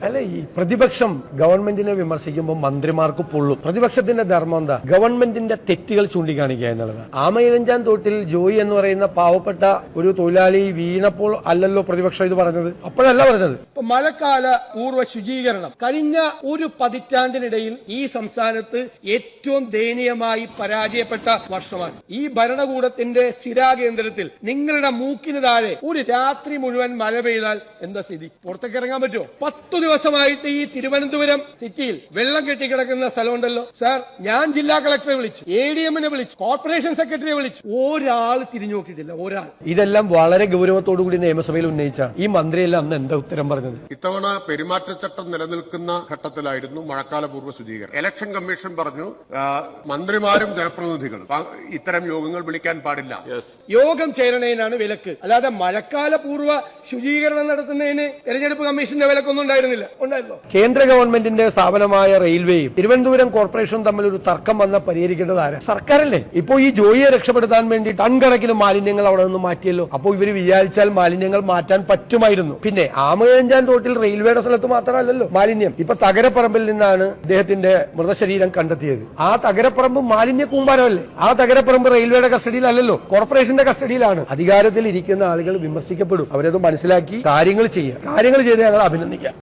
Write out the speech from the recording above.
അല്ല, ഈ പ്രതിപക്ഷം ഗവൺമെന്റിനെ വിമർശിക്കുമ്പോൾ മന്ത്രിമാർക്ക് പൊള്ളും. പ്രതിപക്ഷത്തിന്റെ ധർമ്മം എന്താ? ഗവൺമെന്റിന്റെ തെറ്റുകൾ ചൂണ്ടിക്കാണിക്കുക എന്നുള്ളതാണ്. ആമയിലഞ്ചാൻ തോട്ടിൽ ജോയി എന്ന് പറയുന്ന പാവപ്പെട്ട ഒരു തൊഴിലാളി വീണപ്പോൾ അല്ലല്ലോ പ്രതിപക്ഷം ഇത് പറഞ്ഞത്, അപ്പോഴല്ല പറഞ്ഞത്. മഴക്കാല പൂർവ്വ ശുചീകരണം കഴിഞ്ഞ ഒരു പതിറ്റാണ്ടിനിടയിൽ ഈ സംസ്ഥാനത്ത് ഏറ്റവും ദയനീയമായി പരാജയപ്പെട്ട വർഷമാണ്. ഈ ഭരണകൂടത്തിന്റെ സ്ഥിരാകേന്ദ്രത്തിൽ നിങ്ങളുടെ മൂക്കിന് താഴെ ഒരു രാത്രി മുഴുവൻ മഴ പെയ്താൽ എന്താ സ്ഥിതി? പുറത്തേക്ക് ഇറങ്ങാൻ പറ്റുമോ? 10 ദിവസമായിട്ട് ഈ തിരുവനന്തപുരം സിറ്റിയിൽ വെള്ളം കെട്ടിക്കിടക്കുന്ന സ്ഥലമുണ്ടല്ലോ സാർ. ഞാൻ ജില്ലാ കളക്ടറെ വിളിച്ചു, ADM-നെ വിളിച്ചു, കോർപ്പറേഷൻ സെക്രട്ടറിയെ വിളിച്ചു, ഒരാൾ തിരിഞ്ഞു നോക്കിയിട്ടില്ല, ഒരാൾ. ഇതെല്ലാം വളരെ ഗൗരവത്തോടുകൂടി നിയമസഭയിൽ ഉന്നയിച്ച ഈ മന്ത്രിയെല്ലാം അന്ന് എന്താ ഉത്തരം പറഞ്ഞത്? ഇത്തവണ പെരുമാറ്റച്ചട്ടം നിലനിൽക്കുന്ന ഘട്ടത്തിലായിരുന്നു മഴക്കാല പൂർവ്വ ശുചീകരണം. ഇലക്ഷൻ കമ്മീഷൻ പറഞ്ഞു മന്ത്രിമാരും ജനപ്രതിനിധികളും ഇത്തരം യോഗങ്ങൾ വിളിക്കാൻ പാടില്ല. യോഗം ചേരണേനാണ് വിലക്ക്, അല്ലാതെ മഴക്കാല പൂർവ്വ ശുചീകരണം നടത്തുന്നതിന് തെരഞ്ഞെടുപ്പ് കമ്മീഷന്റെ വിലക്കൊന്നും ഉണ്ടായിരുന്നില്ല. ഉണ്ടായിരുന്നോ? കേന്ദ്ര ഗവൺമെന്റിന്റെ സ്ഥാപനമായ റെയിൽവേയും തിരുവനന്തപുരം കോർപ്പറേഷനും തമ്മിൽ ഒരു തർക്കം വന്ന പരിഹരിക്കേണ്ടത് ആരാ? സർക്കാരല്ലേ. ഇപ്പോ ഈ ജോയിയെ രക്ഷപ്പെടുത്താൻ വേണ്ടി ടൺ കണക്കിന് മാലിന്യങ്ങൾ അവിടെ നിന്ന് മാറ്റിയല്ലോ. അപ്പോൾ ഇവര് വിചാരിച്ചാൽ മാലിന്യങ്ങൾ മാറ്റാൻ പറ്റുമായിരുന്നു. പിന്നെ ആമയഞ്ചാൻ തോട്ടിൽ റെയിൽവേയുടെ സ്ഥലത്ത് മാത്രമല്ലല്ലോ മാലിന്യം. ഇപ്പൊ തകരപ്പറമ്പിൽ നിന്നാണ് അദ്ദേഹത്തിന്റെ മൃതശരീരം കണ്ടെത്തിയത്. ആ തകരപ്പറമ്പ് മാലിന്യ കൂമ്പാരമല്ലേ? ആ തകരപ്പറമ്പ് റെയിൽവേയുടെ കസ്റ്റഡിയിലല്ലല്ലോ, കോർപ്പറേഷന്റെ കസ്റ്റഡിയിലാണ്. അധികാരത്തിൽ ഇരിക്കുന്ന ആളുകൾ വിമർശിക്കപ്പെടും. അവരത് മനസ്സിലാക്കി കാര്യങ്ങൾ ചെയ്യുക. കാര്യങ്ങൾ ചെയ്ത് ഞങ്ങൾ അഭിനന്ദിക്കാം.